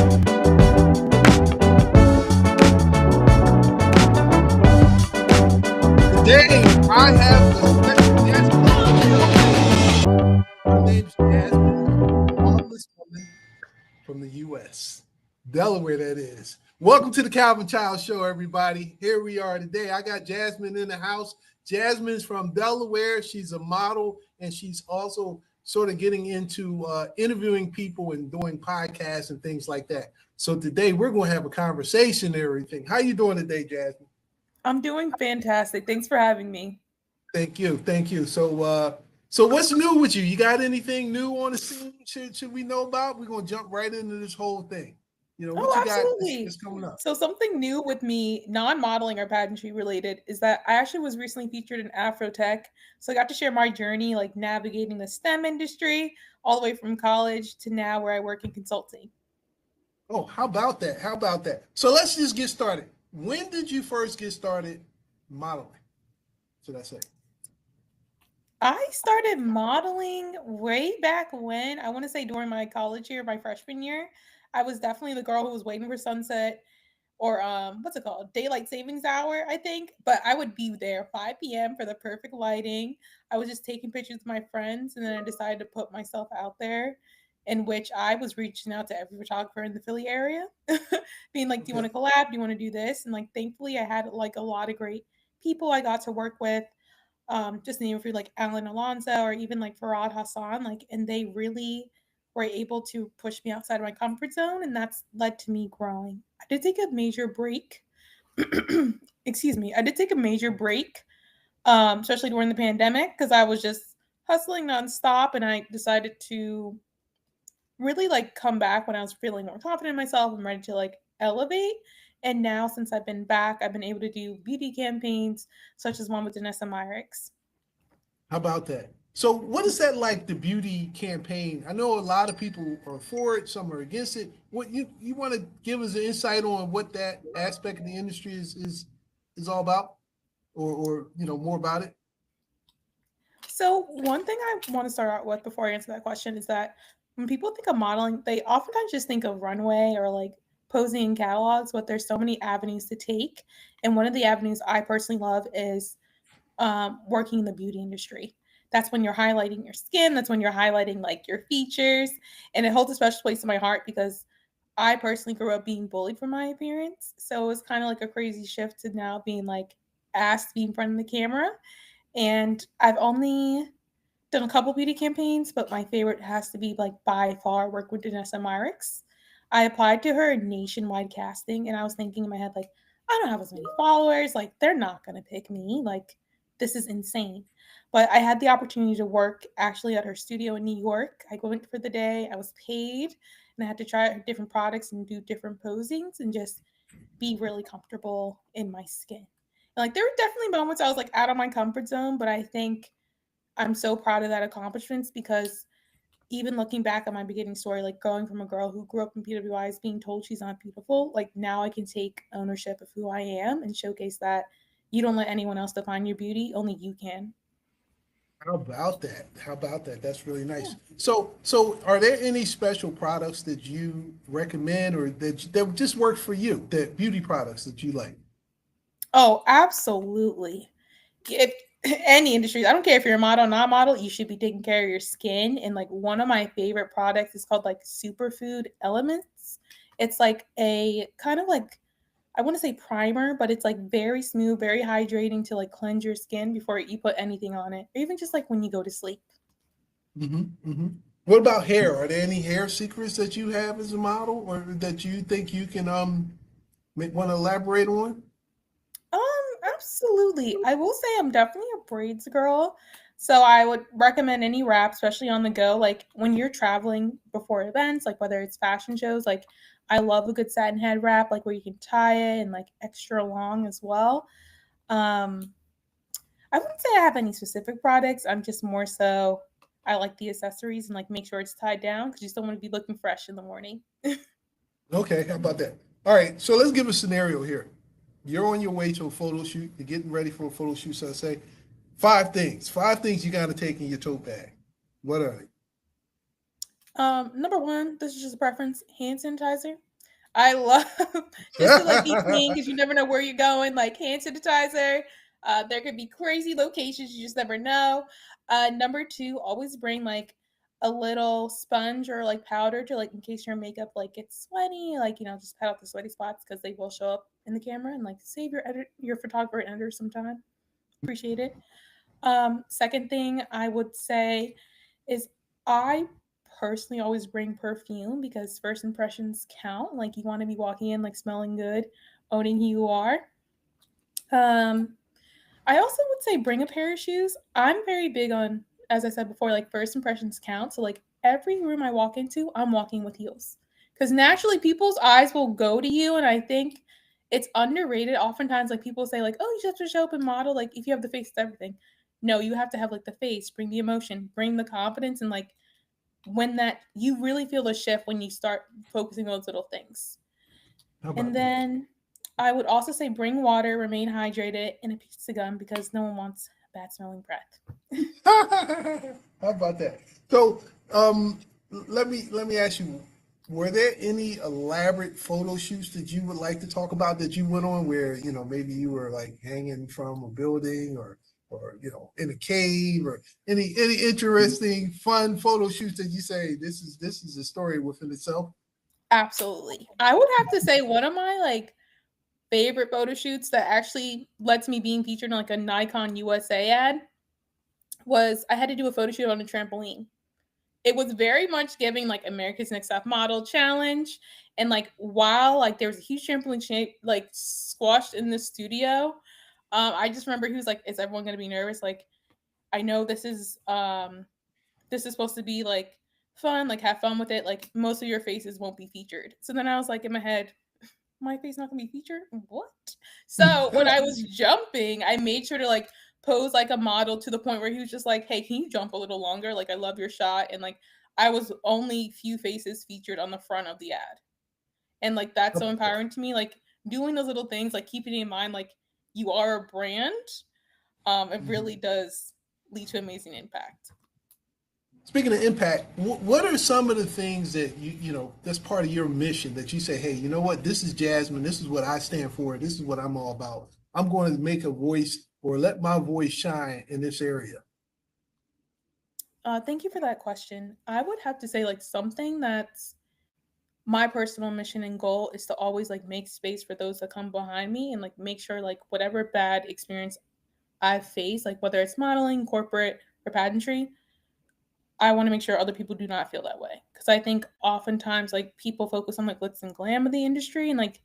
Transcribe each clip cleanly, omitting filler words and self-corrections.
Today, I have the special guest on the show. Her name's Jasmine, marvelous woman from the U.S., Delaware, that is. Welcome to the Calvin Child Show, everybody. Here we are today. I got Jasmine in the house. Jasmine's from Delaware. She's a model, and she's also sort of getting into interviewing people and doing podcasts and things like that. So today, we're going to have a conversation and everything. How you doing today, Jasmine? I'm doing fantastic. Thanks for having me. Thank you. Thank you. So what's new with you? You got anything new on the scene should we know about? We're gonna jump right into this whole thing. You know, what Oh, you got absolutely. is coming up. So something new with me, non-modeling or pageantry related, is that I actually was recently featured in Afrotech. So I got to share my journey, like navigating the STEM industry all the way from college to now where I work in consulting. Oh, how about that? How about that? So let's just get started. When did you first get started modeling? Should I say? I started modeling way back when, I want to say during my college year, my freshman year. I was definitely the girl who was waiting for sunset or what's it called? Daylight savings hour, I think. But I would be there 5 p.m. for the perfect lighting. I was just taking pictures with my friends and then I decided to put myself out there in which I was reaching out to every photographer in the Philly area, being like, do you Okay. want to collab? Do you want to do this? And like thankfully I had like a lot of great people I got to work with. Just name a few like Alan Alonso or even like Farad Hassan, like, and they really were able to push me outside of my comfort zone, and that's led to me growing. I did take a major break. Excuse me. I did take a major break, especially during the pandemic, because I was just hustling nonstop, and I decided to really like come back when I was feeling more confident in myself and ready to like elevate. And now, since I've been back, I've been able to do beauty campaigns, such as one with Danessa Myricks. How about that? So what is that like, the beauty campaign? I know a lot of people are for it, some are against it. What you want to give us an insight on what that aspect of the industry is all about, or more about it? So, one thing I want to start out with before I answer that question is that when people think of modeling, they oftentimes just think of runway or like posing in catalogs, but there's so many avenues to take. And one of the avenues I personally love is working in the beauty industry. That's when you're highlighting your skin, that's when you're highlighting like your features. And it holds a special place in my heart because I personally grew up being bullied for my appearance. So it was kind of like a crazy shift to now being like asked to be in front of the camera. And I've only done a couple beauty campaigns, but my favorite has to be like by far work with Danessa Myricks. I applied to her nationwide casting and I was thinking in my head, like, I don't have as many followers. Like, they're not going to pick me. Like, this is insane. But I had the opportunity to work actually at her studio in New York. I went for the day, I was paid, and I had to try out different products and do different posings and just be really comfortable in my skin. And like, there were definitely moments I was like out of my comfort zone, but I think I'm so proud of that accomplishments because even looking back at my beginning story, like going from a girl who grew up in PWIs being told she's not beautiful, like now I can take ownership of who I am and showcase that you don't let anyone else define your beauty, only you can. How about that? How about that? That's really nice. So are there any special products that you recommend, or that just work for you? That beauty products that you like? Oh, absolutely. If any industry, I don't care if you're a model, not a model, you should be taking care of your skin. And like one of my favorite products is called like Superfood Elements. It's like a kind of like I want to say primer, but it's like very smooth, very hydrating to like cleanse your skin before you put anything on it, or even just like when you go to sleep. What about hair? Are there any hair secrets that you have as a model, or that you think you can want to elaborate on? Um, Absolutely. I will say I'm definitely a braids girl. So I would recommend any wrap, especially on the go. Like when you're traveling before events, like whether it's fashion shows, like I love a good satin head wrap, like where you can tie it and like extra long as well. Um, I wouldn't say I have any specific products. I'm just more so I like the accessories and like make sure it's tied down because you still want to be looking fresh in the morning. Okay, how about that? All right, so let's give a scenario here. You're on your way to a photo shoot. You're getting ready for a photo shoot. So I say five things you got to take in your tote bag. What are they? Number one, this is just a preference, hand sanitizer. I love just to like be clean because you never know where you're going. Like hand sanitizer. There could be crazy locations you just never know. Number two, always bring like a little sponge or like powder to like in case your makeup like gets sweaty. Like just pat out the sweaty spots because they will show up in the camera and like save your photographer and editor some time. Appreciate it. Second thing I would say is I personally always bring perfume because first impressions count. Like you want to be walking in like smelling good, owning who you are. Um, I also would say bring a pair of shoes. I'm very big on, as I said before, like first impressions count. So like every room I walk into, I'm walking with heels. Because naturally people's eyes will go to you. And I think it's underrated. Oftentimes, like people say, like, oh, you just have to show up and model. Like if you have the face, it's everything. No, you have to have like the face, bring the emotion, bring the confidence, and like when that you really feel the shift when you start focusing on those little things. How And about that? then I would also say bring water, remain hydrated, and a piece of gum because no one wants bad smelling breath. How about that? So, let me ask you: were there any elaborate photo shoots that you would like to talk about that you went on where maybe you were like hanging from a building or in a cave or any interesting fun photo shoots that you say this is a story within itself? Absolutely. I would have to say one of my like favorite photo shoots that actually lets me being featured in like a Nikon USA ad was I had to do a photo shoot on a trampoline. It was very much giving like America's Next Top Model challenge. And like while like there was a huge trampoline shape like squashed in the studio, I just remember he was like, "Is everyone gonna be nervous? Like, I know this is supposed to be like fun, like have fun with it. Like most of your faces won't be featured." So then I was like in my head, my face not gonna be featured? What? So when I was jumping, I made sure to like pose like a model to the point where he was just like, "Hey, can you jump a little longer? Like I love your shot." And like I was only few faces featured on the front of the ad. And like that's so empowering to me. Like doing those little things, like keeping in mind like you are a brand, it really does lead to amazing impact. Speaking of impact, what are some of the things that that's part of your mission that you say, hey, you know what, this is Jasmine, this is what I stand for, this is what I'm all about. I'm going to make a voice or let my voice shine in this area. Thank you for that question. I would have to say like something that's my personal mission and goal is to always like make space for those that come behind me and like make sure like whatever bad experience I've faced, like whether it's modeling, corporate, or pageantry, I want to make sure other people do not feel that way. Because I think oftentimes like people focus on like glitz and glam of the industry, and like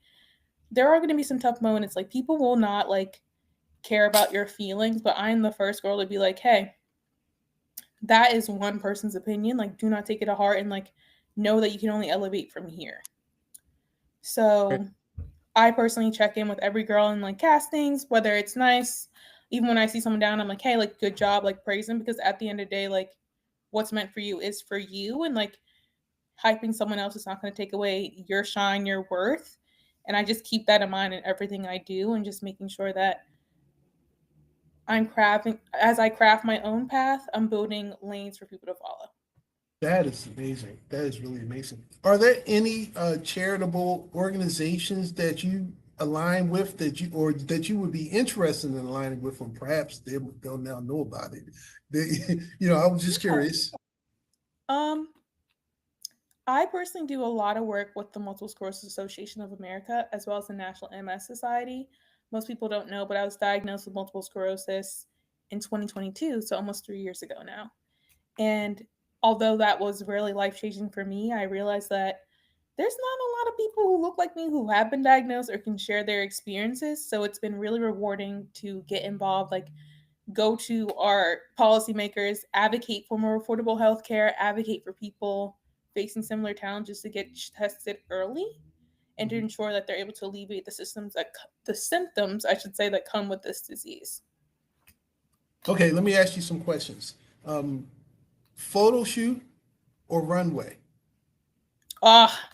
there are going to be some tough moments. Like people will not like care about your feelings, but I'm the first girl to be like, hey, that is one person's opinion. Like, do not take it to heart, and like know that you can only elevate from here. So I personally check in with every girl in like castings, whether it's nice. Even when I see someone down, I'm like, hey, like good job, like praise them because at the end of the day, like what's meant for you is for you, and like hyping someone else is not going to take away your shine, your worth. And I just keep that in mind in everything I do, and just making sure that I'm crafting as I craft my own path. I'm building lanes for people to follow. That is amazing. That is really amazing. Are there any charitable organizations that you align with that you or that you would be interested in aligning with, or perhaps they'll now know about it? I was just curious. Um, I personally do a lot of work with the Multiple Sclerosis Association of America as well as the National MS Society. Most people don't know, but I was diagnosed with multiple sclerosis in 2022, so almost 3 years ago now. And although that was really life changing for me, I realized that there's not a lot of people who look like me who have been diagnosed or can share their experiences. So it's been really rewarding to get involved, like go to our policymakers, advocate for more affordable healthcare, advocate for people facing similar challenges to get tested early and to Mhm. ensure that they're able to alleviate the symptoms, I should say, that come with this disease. Okay, let me ask you some questions. Um, Photo shoot or runway? Ah,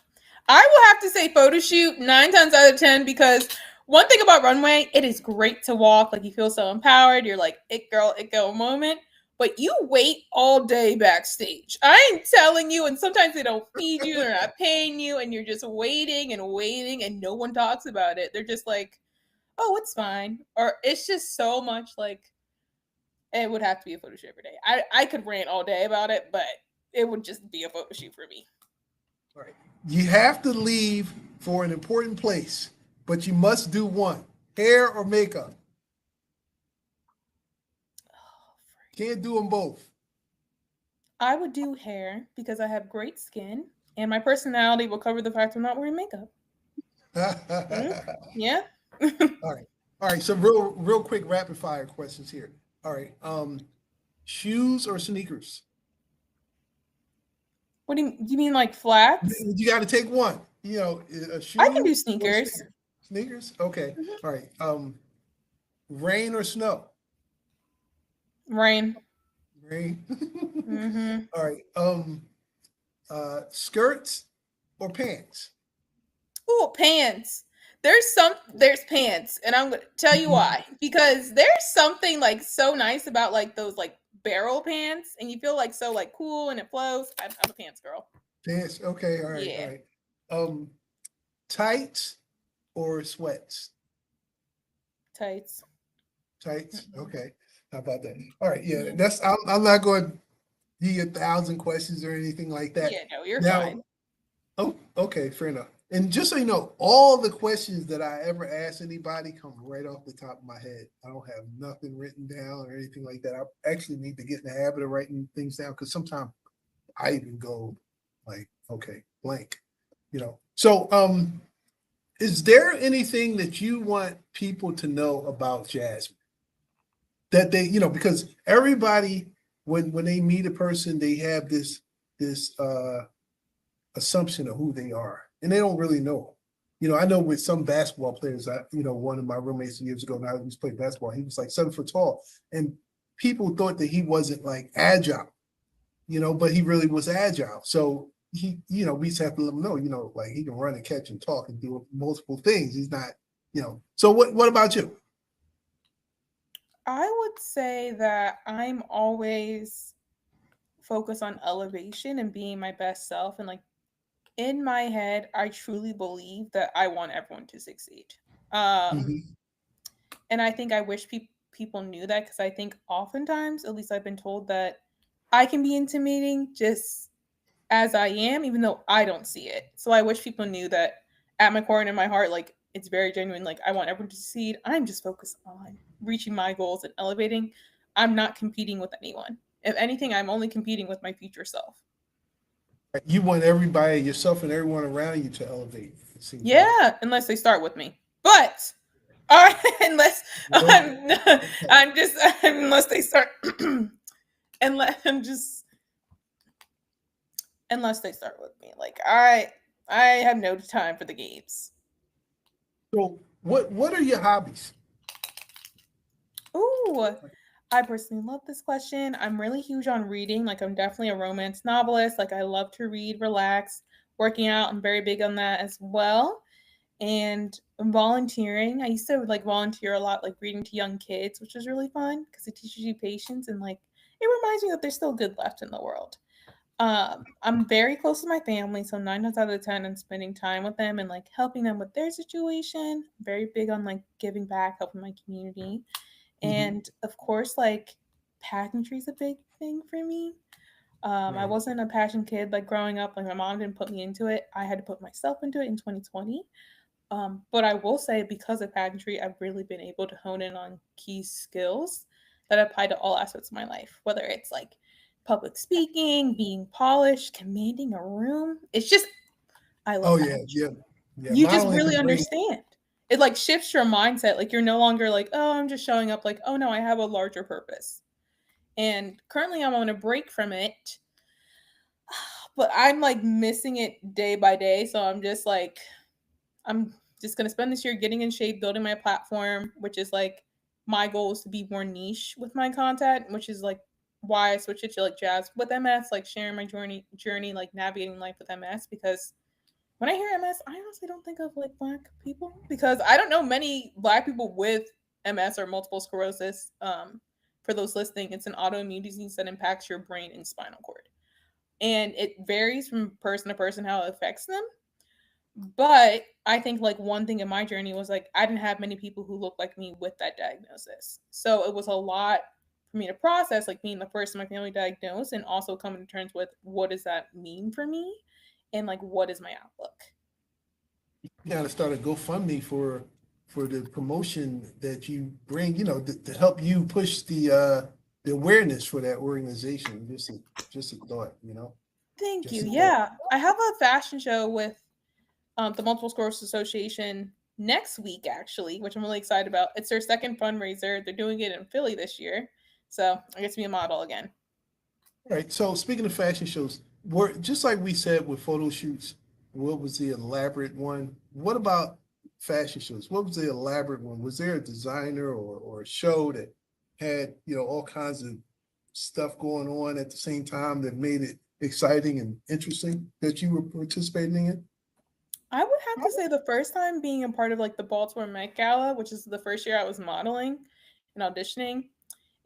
I will have to say photo shoot 9 times out of 10 because one thing about runway, it is great to walk. Like you feel so empowered. You're like it girl moment. but you wait all day backstage. I ain't telling you. And sometimes they don't feed you, they're not paying you, and you're just waiting and waiting, and no one talks about it. They're just like, oh, it's fine. Or it's just so much like it would have to be a photo shoot every day. I could rant all day about it, but it would just be a photo shoot for me. All right. You have to leave for an important place, but you must do one: hair or makeup. Can't do them both. I would do hair because I have great skin and my personality will cover the fact I'm not wearing makeup. Mm, yeah. All right. All right. So real quick rapid fire questions here. All right. Shoes or sneakers? What do you mean like flats? You got to take one. You know, a I can shoe do or sneakers. sneakers. Sneakers? Okay. Mhm. All right. Rain or snow? Rain. Rain. Mm-hmm. All right. Skirts or pants? Ooh, pants. There's pants, and I'm gonna tell you why. Because there's something like so nice about like those like barrel pants, and you feel like so like cool and it flows. I'm a pants girl. Pants. Okay. All right. All Yeah, right. Um, tights or sweats? tights. Tights. Mm-mm. Okay. How about that? All right. Yeah. Yeah, That's. I'm not going to give you 1,000 questions or anything like that. yeah. No, you're Now. fine. Oh. Okay. Fair enough. And just so you know, all the questions that I ever ask anybody come right off the top of my head. I don't have nothing written down or anything like that. I actually need to get in the habit of writing things down because sometimes I even go like, okay, blank. You know. So, is there anything that you want people to know about Jasmine? That they, because everybody when they meet a person, they have this assumption of who they are, and they don't really know. I know with some basketball players, one of my roommates years ago, now he was playing basketball, he was like 7 foot tall, and people thought that he wasn't like agile, but he really was agile. So we just have to let him know, like he can run and catch and talk and do multiple things. He's not, So what about you? I would say that I'm always focused on elevation and being my best self, and like in my head, I truly believe that I want everyone to succeed. Um, Mhm. and I think I wish people knew that because I think oftentimes, at least I've been told that I can be intimidating just as I am, even though I don't see it. So I wish people knew that at my core and in my heart, like it's very genuine. Like I want everyone to succeed. I'm just focused on reaching my goals and elevating. I'm not competing with anyone. If anything, I'm only competing with my future self. You want everybody, yourself, and everyone around you to elevate. It seems like. Yeah, unless they start with me. But unless Well, I'm just unless they start unless I'm just unless they start with me. Like I have no time for the games. so what are your hobbies? Ooh, I personally love this question. I'm really huge on reading. Like I'm definitely a romance novelist. Like I love to read, relax, working out. I'm very big on that as well. And volunteering. I used to like volunteer a lot, like reading to young kids, which was really fun because it teaches you patience and like it reminds me that there's still good left in the world. I'm very close to my family, so 9 times out of 10, I'm spending time with them and like helping them with their situation. Very big on like giving back, helping my community, Mhm. and of course, like pageantry is a big thing for me. I Right. wasn't a passion kid like growing up. Like my mom didn't put me into it. I had to put myself into it in 2020. But I will say, because of pageantry, I've really been able to hone in on key skills that apply to all aspects of my life, whether it's like public speaking, being polished, commanding a room. It's just, I love Oh yeah, pageantry. yeah, yeah. You just Modeling's a really great. understand. It like shifts your mindset. Like you're no longer like, oh, I'm just showing up. Like, oh no, I have a larger purpose. And currently I'm on a break from it, but I'm like missing it day by day. So I'm just like, I'm just gonna spend this year getting in shape, building my platform, which is like my goal is to be more niche with my content, which is like why I switched it to like jazz with MS, like sharing my journey, like navigating life with MS. Because when I hear MS, I honestly don't think of like black people because I don't know many black people with MS or multiple sclerosis. for those listening, it's an autoimmune disease that impacts your brain and spinal cord. And it varies from person to person how it affects them. But I think like one thing in my journey was like I didn't have many people who looked like me with that diagnosis. So it was a lot for me to process, like being the first in my family diagnosed and also coming to terms with what does that mean for me and like what is my outlook. You got to start a GoFundMe for the promotion that you bring, to help you push the awareness for that organization. Just a thought, Thank just you. a thought. Yeah. I have a fashion show with the Multiple Sclerosis Association next week, actually, which I'm really excited about. It's their second fundraiser. They're doing it in Philly this year. So I get to be a model again. All right. So speaking of fashion shows, were just like we said with photo shoots, what was the elaborate one? What about fashion shows? What was the elaborate one? Was there a designer or a show that had, all kinds of stuff going on at the same time that made it exciting and interesting that you were participating in? I would have to say the first time being a part of like the Baltimore Met Gala, which is the first year I was modeling and auditioning.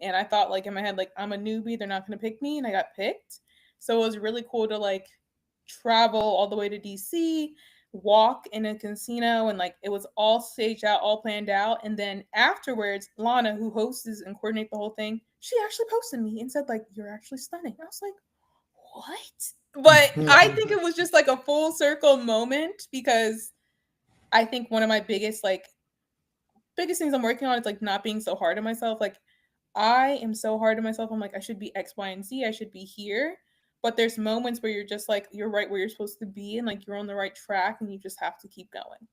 And I thought like in my head, like I'm a newbie, they're not gonna pick me, and I got picked. So it was really cool to like travel all the way to DC, walk in a casino, and like it was all staged out, all planned out. And then afterwards, Lana, who hosts and coordinates the whole thing, she actually posted me and said, like, you're actually stunning. I was like, what? But I think it was just like a full circle moment because I think one of my biggest things I'm working on is like not being so hard on myself. Like I am so hard on myself. I'm like, I should be X, Y, and Z. I should be here. But there's moments where you're just like, you're right where you're supposed to be and like you're on the right track and you just have to keep going.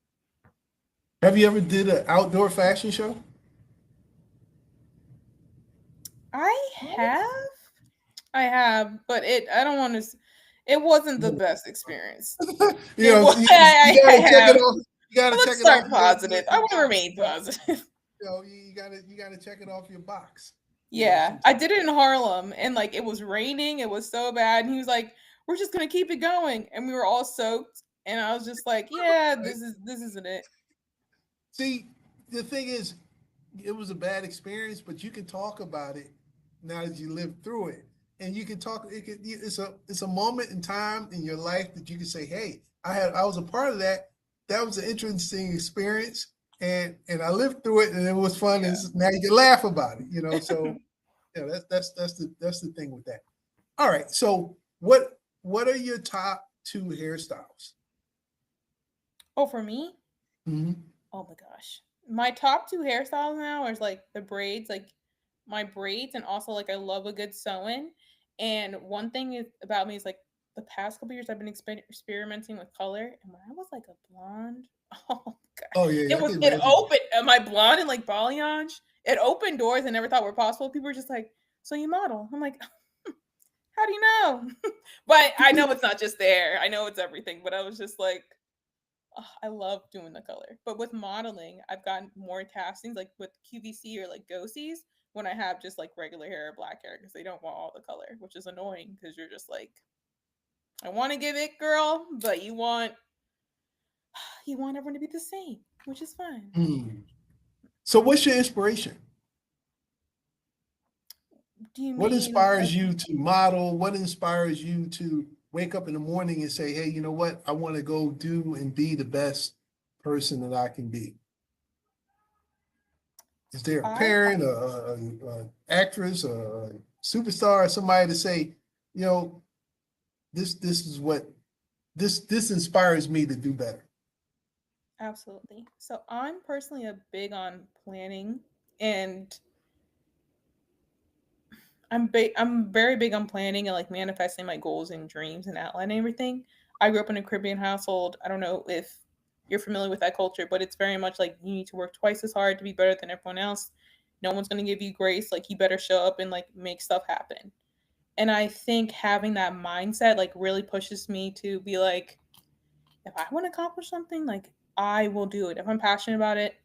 Have you ever did an outdoor fashion show? I have. I have, but I don't want to, it wasn't the best experience. It was, You I gotta check it have. off. You gotta But let's check it off start your, positive. I want to box. remain positive. You gotta check it off your box. Yeah, I Sometimes. did it in Harlem and like it was raining, it was so bad. And he was like, "We're just gonna keep it going." And we were all soaked. And I was just like, yeah, Right? this isn't it. See, the thing is, it was a bad experience, but you can talk about it now that you lived through it, and you can talk. It's a moment in time in your life that you can say, "Hey, I was a part of that. That was an interesting experience, and I lived through it, and it was fun. And Yeah. now you can laugh about it, So yeah, that's the thing with that. All right, so what are your top two hairstyles? Oh, for me? Mm-hmm. Oh my gosh. My top two hairstyles now is like the braids, like my braids, and also like I love a good sew-in. And one thing is about me is like the past couple years I've been experimenting with color, and when I was like a blonde, oh god, Oh yeah, I can it imagine. opened my blonde and like balayage. It opened doors I never thought were possible. People were just like, "So you model?" I'm like, "How do you know?" But I know it's not just there. I know it's everything. But I was just like, ugh, I love doing the color. But with modeling, I've gotten more castings like with QVC or like ghosties when I have just like regular hair or black hair because they don't want all the color, which is annoying because you're just like, I want to give it, girl, but you want everyone to be the same, which is fine. Hmm. So what's your inspiration? Do you What mean like, inspires you to model? What inspires you to wake up in the morning and say, hey, you know what? I want to go do and be the best person that I can be. Is there a I parent, a actress, a superstar, somebody to say, you know, this is what this inspires me to do better? absolutely. So I'm personally a big on planning and I'm very big on planning and like manifesting my goals and dreams and outlining everything. I grew up in a Caribbean household. I don't know if you're familiar with that culture, but it's very much like you need to work twice as hard to be better than everyone else. No one's going to give you grace. Like you better show up and like make stuff happen. And I think having that mindset like really pushes me to be like, if I want to accomplish something, like I will do it. If I'm passionate about it,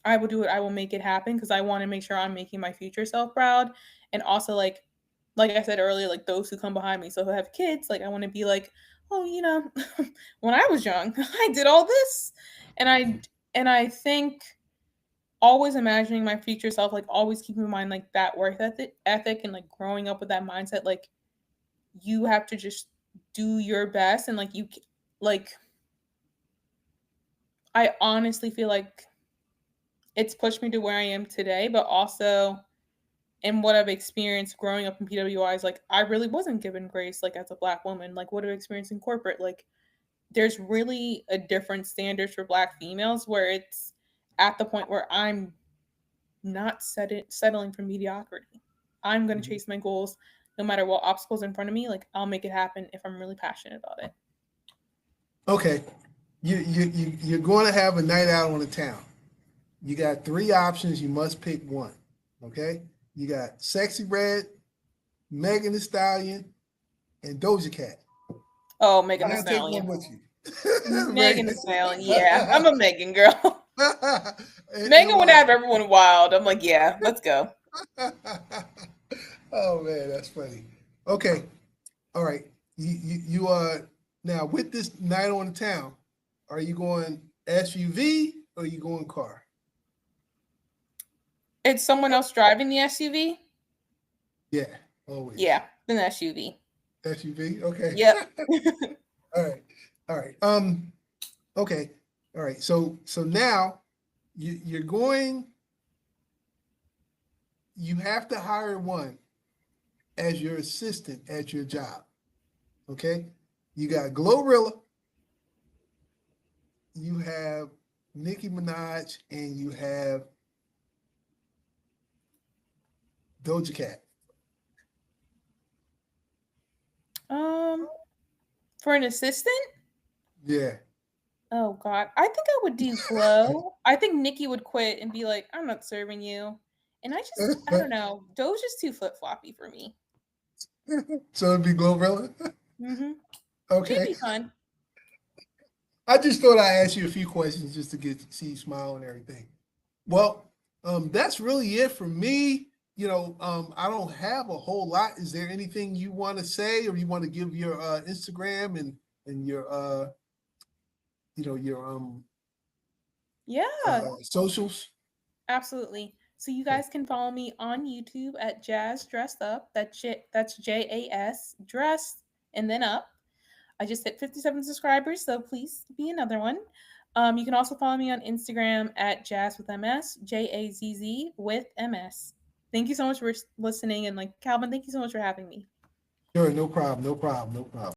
I will do it. I will make it happen because I want to make sure I'm making my future self proud. And also like I said earlier, like those who come behind me. So who have kids, like I want to be like, oh, when I was young, I did all this. And I think always imagining my future self, like always keeping in mind like that work ethic and like growing up with that mindset, like you have to just do your best and like like I honestly feel like it's pushed me to where I am today, but also in what I've experienced growing up in PWI is like I really wasn't given grace like as a black woman. Like what I've experienced in corporate, like there's really a different standards for black females where it's at the point where I'm not settling for mediocrity. I'm gonna Mhm. chase my goals no matter what obstacles in front of me. Like I'll make it happen if I'm really passionate about it. Okay, you're going to have a night out on the town. You got three options. You must pick one. Okay, you got Sexy Red, Megan Thee Stallion, and Doja Cat. Oh, You Megan the gotta take one Stallion. with you. Megan the Megan. Stallion. Yeah, I'm a Megan girl. And Megan would why? have everyone wild. I'm like, yeah, let's go. Oh man, that's funny. Okay, all right. You now with this night on the town, are you going SUV or are you going car? It's someone else driving the SUV. Yeah, always Yeah, an SUV. SUV. Okay. Yep. All right. All right. Okay. All right. So now you're going. You have to hire one as your assistant at your job. Okay. You got Glorilla, you have Nicki Minaj, and you have Doja Cat. um, for an assistant. Yeah. Oh God, I think I would do Glow. I think Nikki would quit and be like, "I'm not serving you," and I don't know. Doja's too flip floppy for me. So it'd be Glorilla. Mm-hmm. She'd Okay. be fun. I just thought I'd ask you a few questions just to get see you smile and everything. Well, that's really it for me. I don't have a whole lot. Is there anything you want to say, or you want to give your Instagram and your your Yeah, socials? absolutely. So you Okay. guys can follow me on YouTube at Jazz Dressed Up. That's JAS dressed and then up. I just hit 57 subscribers, so please be another one. You can also follow me on Instagram at Jazz with MS, JAZZ with MS. Thank you so much for listening, and like Calvin, thank you so much for having me. Sure, no problem, no problem, no problem.